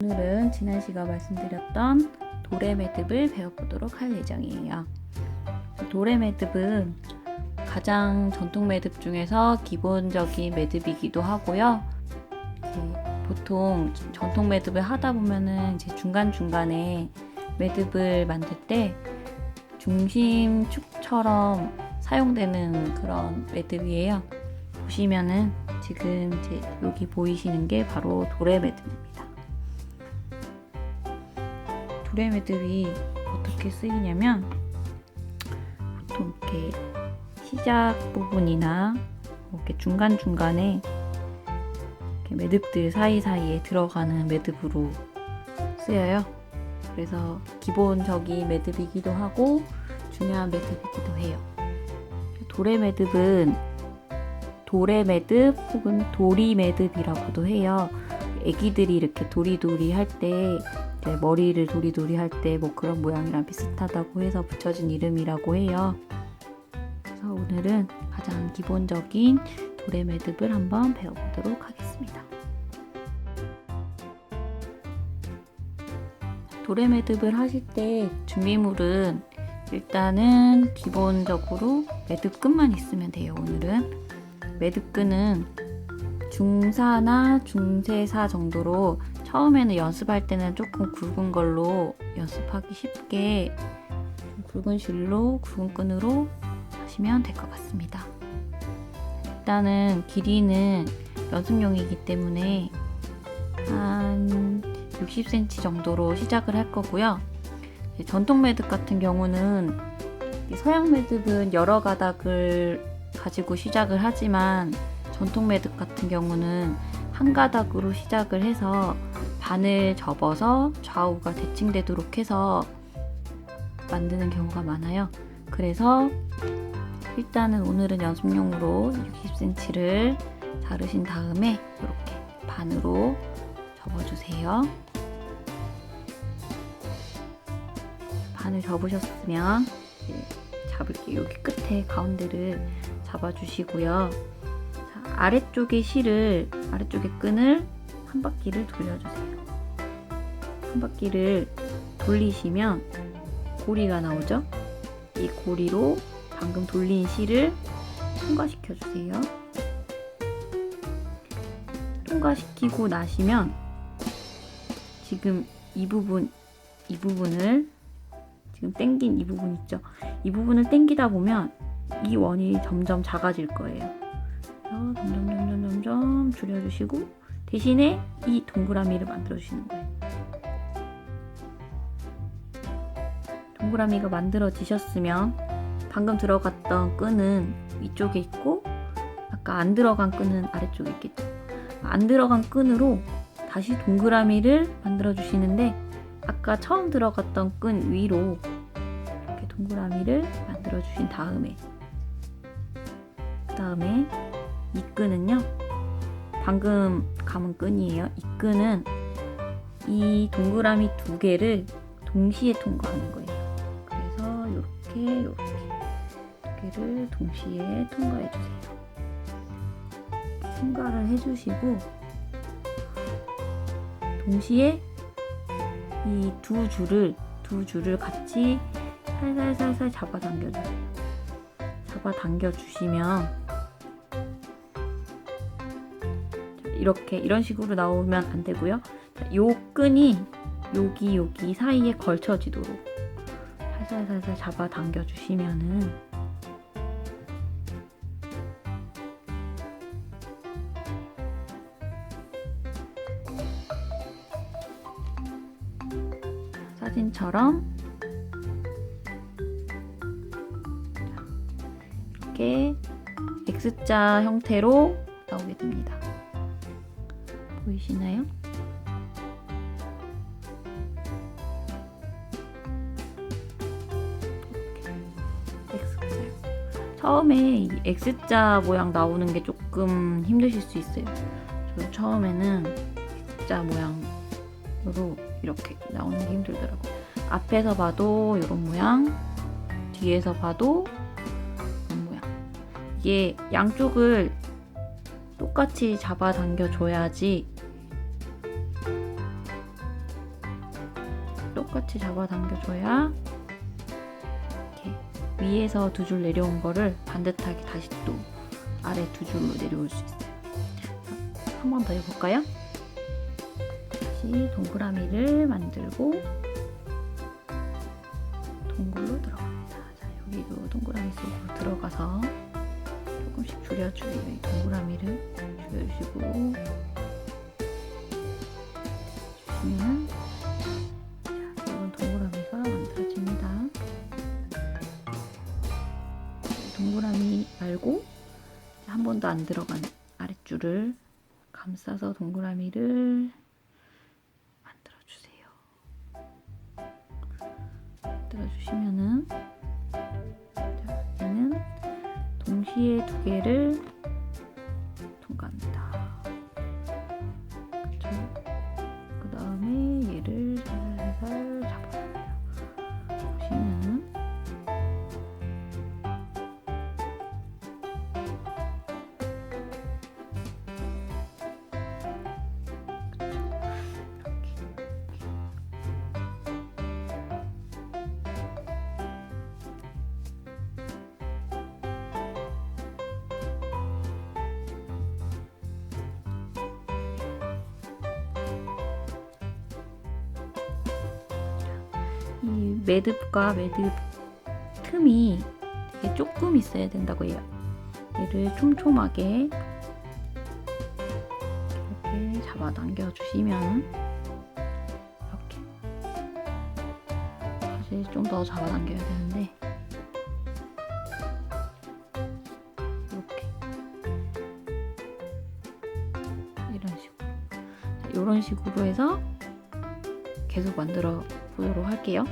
오늘은 지난 시간 말씀드렸던 도레 매듭을 배워보도록 할 예정이에요. 도레 매듭은 가장 전통 매듭 중에서 기본적인 매듭이기도 하고요. 보통 전통 매듭을 하다 보면은 이제 중간중간에 매듭을 만들 때 중심축처럼 사용되는 그런 매듭이에요. 보시면은 지금 이제 여기 보이시는 게 바로 도레 매듭입니다. 도레 매듭이 어떻게 쓰이냐면 보통 이렇게 시작 부분이나 이렇게 중간중간에 이렇게 매듭들 사이사이에 들어가는 매듭으로 쓰여요. 그래서 기본적인 매듭이기도 하고 중요한 매듭이기도 해요. 도레 매듭은 도레 매듭 혹은 도리 매듭이라고도 해요. 애기들이 이렇게 도리도리 할 때 머리를 도리도리 할 때 뭐 그런 모양이랑 비슷하다고 해서 붙여진 이름이라고 해요. 그래서 오늘은 가장 기본적인 도레 매듭을 한번 배워보도록 하겠습니다. 도레 매듭을 하실 때 준비물은 일단은 기본적으로 매듭끈만 있으면 돼요. 오늘은 매듭끈은 중사나 중세사 정도로 처음에는 연습할 때는 조금 굵은 걸로 연습하기 쉽게 굵은 실로 굵은 끈으로 하시면 될 것 같습니다. 일단은 길이는 연습용이기 때문에 한 60cm 정도로 시작을 할 거고요. 전통 매듭 같은 경우는 서양 매듭은 여러 가닥을 가지고 시작을 하지만 전통 매듭 같은 경우는 한 가닥으로 시작을 해서 반을 접어서 좌우가 대칭되도록 해서 만드는 경우가 많아요. 그래서 일단은 오늘은 연습용으로 60cm를 자르신 다음에 이렇게 반으로 접어주세요. 반을 접으셨으면 잡을게요. 여기 끝에 가운데를 잡아주시고요. 자, 아래쪽에 끈을 한 바퀴를 돌려주세요. 한 바퀴를 돌리시면 고리가 나오죠? 이 고리로 방금 돌린 실을 통과시켜주세요. 통과시키고 나시면 지금 이 부분을 지금 당긴 이 부분 있죠? 이 부분을 당기다 보면 이 원이 점점 작아질 거예요. 그래서 점점 줄여주시고 대신에 이 동그라미를 만들어주시는 거예요. 동그라미가 만들어지셨으면 방금 들어갔던 끈은 위쪽에 있고 아까 안 들어간 끈은 아래쪽에 있겠죠. 안 들어간 끈으로 다시 동그라미를 만들어 주시는데 아까 처음 들어갔던 끈 위로 이렇게 동그라미를 만들어 주신 다음에 이 끈은요, 방금 감은 끈이에요. 이 끈은 이 동그라미 두 개를 동시에 통과하는 거예요. 그래서 이렇게 두 개를 동시에 통과해 주세요. 통과를 해주시고 동시에 이 두 줄을 같이 살살살살 잡아당겨줘요. 잡아당겨주시면 이런 식으로 나오면 안 되고요. 요 끈이 여기 사이에 걸쳐지도록 살살살살 잡아당겨주시면은 사진처럼 이렇게 X자 형태로 나오게 됩니다. 보이시나요? X자. 처음에 이 X자 모양 나오는 게 조금 힘드실 수 있어요. 저 처음에는 X자 모양으로 이렇게 나오는 게 힘들더라고요. 앞에서 봐도 이런 모양, 뒤에서 봐도 이런 모양. 이게 양쪽을 똑같이 잡아당겨 줘야지 똑같이 잡아당겨줘야 이렇게 위에서 두 줄 내려온 거를 반듯하게 다시 또 아래 두 줄로 내려올 수 있어요. 한 번 더 해볼까요? 다시 동그라미를 만들고 동굴로 들어갑니다. 자, 여기도 동그라미 속으로 들어가서 조금씩 줄여줘요. 이 동그라미를 줄여주시고 주시면 이런 동그라미가 만들어집니다. 동그라미 말고 한 번도 안 들어간 아랫줄을 감싸서 동그라미를 만들어주세요. 만들어주시면은 얘는 동시에 두 개를 통과합니다. 그렇죠? 그 다음에 얘를 살살 잡아줘요. 보시면은 이 매듭과 매듭 틈이 되게 조금 있어야 된다고 해요. 얘를 촘촘하게 이렇게 잡아당겨 주시면 이렇게 사실 좀 더 잡아당겨야 되는데 이렇게 이런 식으로 이런 식으로 해서 계속 만들어 보도록 할게요.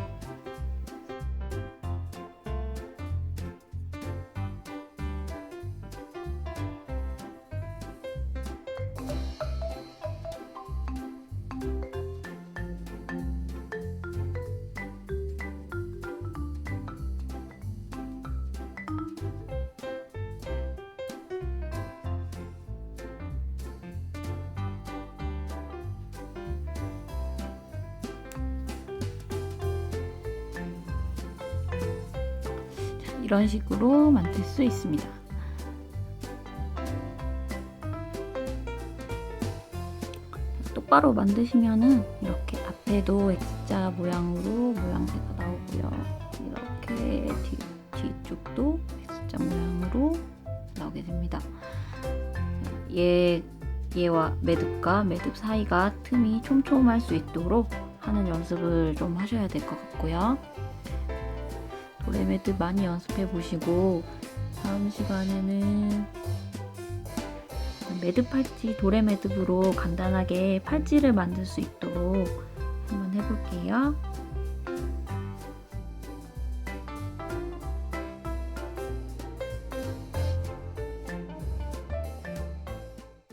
이런 식으로 만들 수 있습니다. 똑바로 만드시면은 이렇게 앞에도 X자 모양으로 모양새가 나오고요. 이렇게 뒤쪽도 X자 모양으로 나오게 됩니다. 얘와 매듭과 매듭 사이가 틈이 촘촘할 수 있도록 하는 연습을 좀 하셔야 될 것 같고요. 도레 매듭 많이 연습해 보시고 다음 시간에는 매듭 팔찌 도레 매듭으로 간단하게 팔찌를 만들 수 있도록 한번 해볼게요.